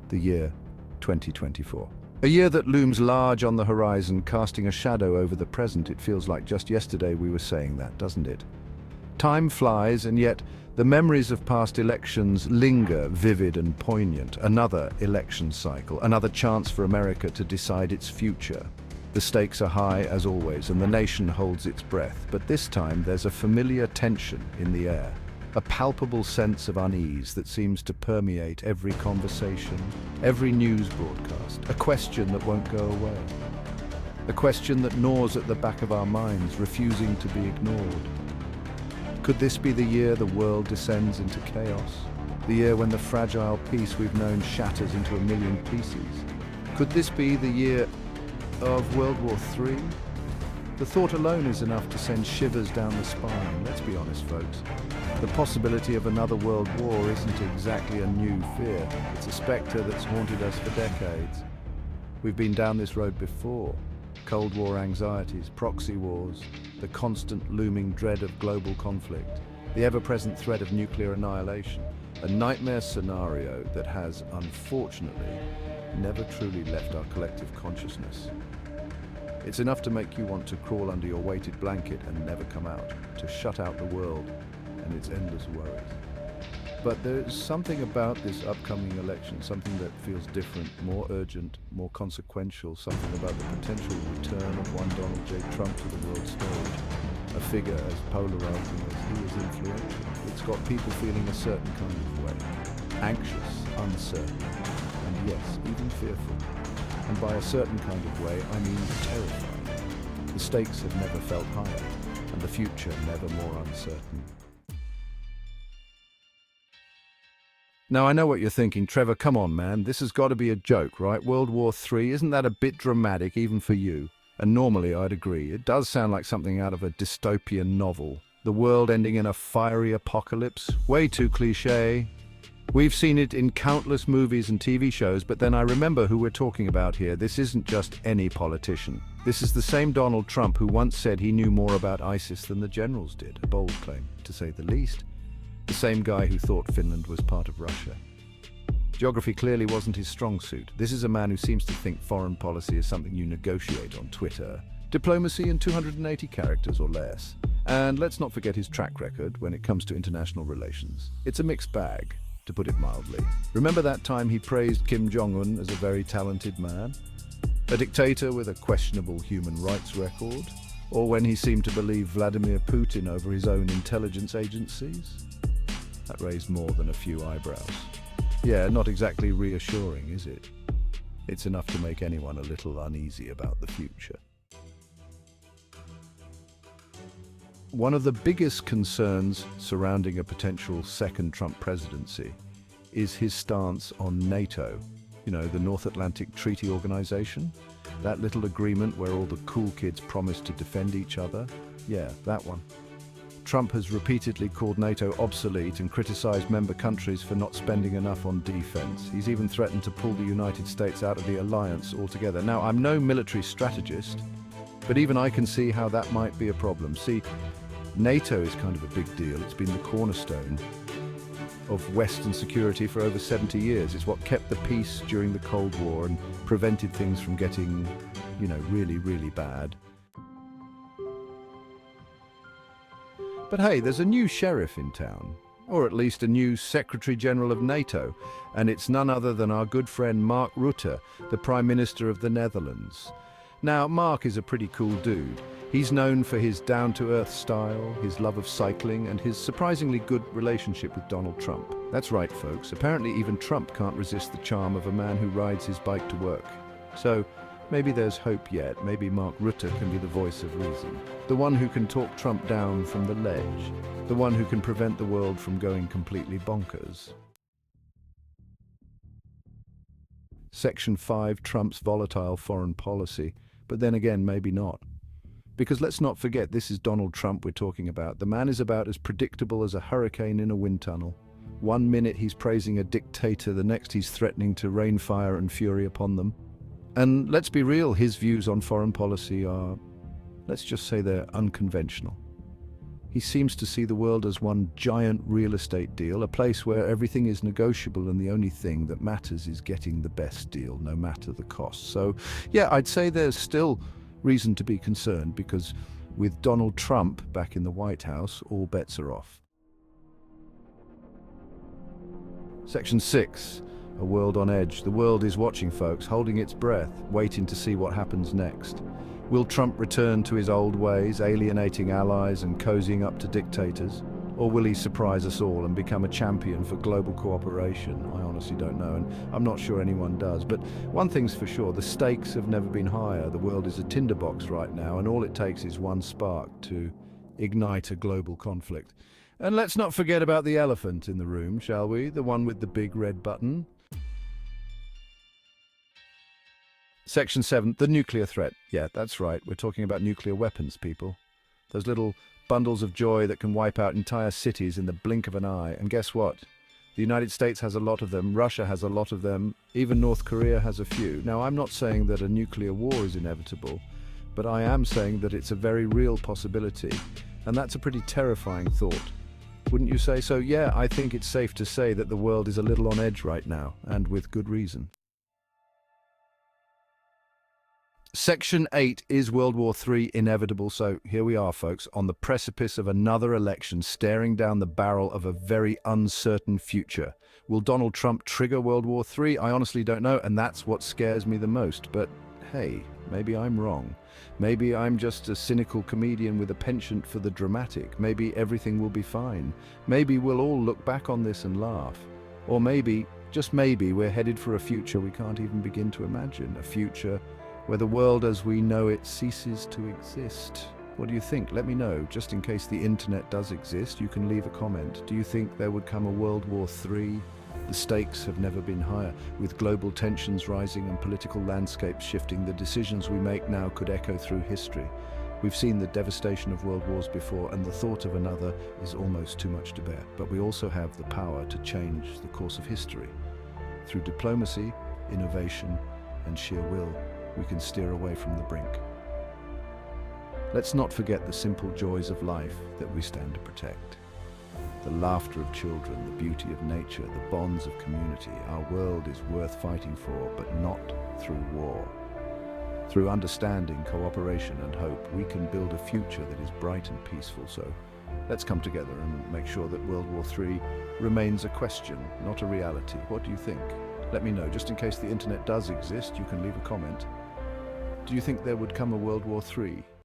the year 2024. A year that looms large on the horizon, casting a shadow over the present. It feels like just yesterday we were saying that, doesn't it? Time flies, and yet the memories of past elections linger vivid and poignant. Another election cycle, another chance for America to decide its future. The stakes are high, as always, and the nation holds its breath. But this time there's a familiar tension in the air, a palpable sense of unease that seems to permeate every conversation, every news broadcast, a question that won't go away. A question that gnaws at the back of our minds, refusing to be ignored. Could this be the year the world descends into chaos? The year when the fragile peace we've known shatters into a million pieces? Could this be the year of World War III? The thought alone is enough to send shivers down the spine. Let's be honest, folks. The possibility of another world war isn't exactly a new fear. It's a spectre that's haunted us for decades. We've been down this road before. Cold War anxieties, proxy wars, the constant looming dread of global conflict, the ever-present threat of nuclear annihilation, a nightmare scenario that has, unfortunately, never truly left our collective consciousness. It's enough to make you want to crawl under your weighted blanket and never come out, to shut out the world and its endless worries. But there's something about this upcoming election, something that feels different, more urgent, more consequential, something about the potential return of one Donald J. Trump to the world stage, a figure as polarizing as he is influential. It's got people feeling a certain kind of way, anxious, uncertain, and yes, even fearful. And by a certain kind of way, I mean terrified. The stakes have never felt higher, and the future never more uncertain. Now, I know what you're thinking, Trevor, come on, man, this has got to be a joke, right? World War III, isn't that a bit dramatic, even for you? And normally I'd agree. It does sound like something out of a dystopian novel. The world ending in a fiery apocalypse. Way too cliché. We've seen it in countless movies and TV shows, but then I remember who we're talking about here. This isn't just any politician. This is the same Donald Trump who once said he knew more about ISIS than the generals did. A bold claim, to say the least. The same guy who thought Finland was part of Russia. Geography clearly wasn't his strong suit. This is a man who seems to think foreign policy is something you negotiate on Twitter. Diplomacy in 280 characters or less. And let's not forget his track record when it comes to international relations. It's a mixed bag, to put it mildly. Remember that time he praised Kim Jong-un as a very talented man? A dictator with a questionable human rights record? Or when he seemed to believe Vladimir Putin over his own intelligence agencies? That raised more than a few eyebrows. Yeah, not exactly reassuring, is it? It's enough to make anyone a little uneasy about the future. One of the biggest concerns surrounding a potential second Trump presidency is his stance on NATO. You know, the North Atlantic Treaty Organization? That little agreement where all the cool kids promise to defend each other? Yeah, that one. Trump has repeatedly called NATO obsolete and criticized member countries for not spending enough on defense. He's even threatened to pull the United States out of the alliance altogether. Now, I'm no military strategist, but even I can see how that might be a problem. See, NATO is kind of a big deal. It's been the cornerstone of Western security for over 70 years. It's what kept the peace during the Cold War and prevented things from getting, really, really bad. But hey, there's a new sheriff in town, or at least a new Secretary General of NATO, and it's none other than our good friend Mark Rutte, the Prime Minister of the Netherlands. Now, Mark is a pretty cool dude. He's known for his down-to-earth style, his love of cycling, and his surprisingly good relationship with Donald Trump. That's right, folks. Apparently even Trump can't resist the charm of a man who rides his bike to work. So, maybe there's hope yet. Maybe Mark Rutte can be the voice of reason. The one who can talk Trump down from the ledge. The one who can prevent the world from going completely bonkers. Section 5, Trump's volatile foreign policy. But then again, maybe not. Because let's not forget, this is Donald Trump we're talking about. The man is about as predictable as a hurricane in a wind tunnel. One minute he's praising a dictator, the next he's threatening to rain fire and fury upon them. And let's be real, his views on foreign policy are, let's just say they're unconventional. He seems to see the world as one giant real estate deal, a place where everything is negotiable and the only thing that matters is getting the best deal, no matter the cost. So, yeah, I'd say there's still reason to be concerned because with Donald Trump back in the White House, all bets are off. Section 6. A world on edge. The world is watching, folks, holding its breath, waiting to see what happens next. Will Trump return to his old ways, alienating allies and cozying up to dictators? Or will he surprise us all and become a champion for global cooperation? I honestly don't know, and I'm not sure anyone does. But one thing's for sure, the stakes have never been higher. The world is a tinderbox right now, and all it takes is one spark to ignite a global conflict. And let's not forget about the elephant in the room, shall we? The one with the big red button. Section 7, the nuclear threat. Yeah, that's right. We're talking about nuclear weapons, people. Those little bundles of joy that can wipe out entire cities in the blink of an eye. And guess what? The United States has a lot of them. Russia has a lot of them. Even North Korea has a few. Now, I'm not saying that a nuclear war is inevitable, but I am saying that it's a very real possibility. And that's a pretty terrifying thought. Wouldn't you say so? Yeah, I think it's safe to say that the world is a little on edge right now, and with good reason. Section 8, is World War III inevitable? So here we are, folks, on the precipice of another election, staring down the barrel of a very uncertain future. Will Donald Trump trigger World War III? I honestly don't know, and that's what scares me the most. But hey, maybe I'm wrong. Maybe I'm just a cynical comedian with a penchant for the dramatic. Maybe everything will be fine. Maybe we'll all look back on this and laugh. Or maybe, just maybe, we're headed for a future we can't even begin to imagine. A future where the world as we know it ceases to exist. What do you think? Let me know. Just in case the internet does exist, you can leave a comment. Do you think there would come a World War III? The stakes have never been higher. With global tensions rising and political landscapes shifting, the decisions we make now could echo through history. We've seen the devastation of world wars before, and the thought of another is almost too much to bear. But we also have the power to change the course of history. Through diplomacy, innovation, and sheer will, we can steer away from the brink. Let's not forget the simple joys of life that we stand to protect. The laughter of children, the beauty of nature, the bonds of community. Our world is worth fighting for, but not through war. Through understanding, cooperation, and hope, we can build a future that is bright and peaceful. So let's come together and make sure that World War III remains a question, not a reality. What do you think? Let me know. Just in case the internet does exist, you can leave a comment. Do you think there would come a World War III?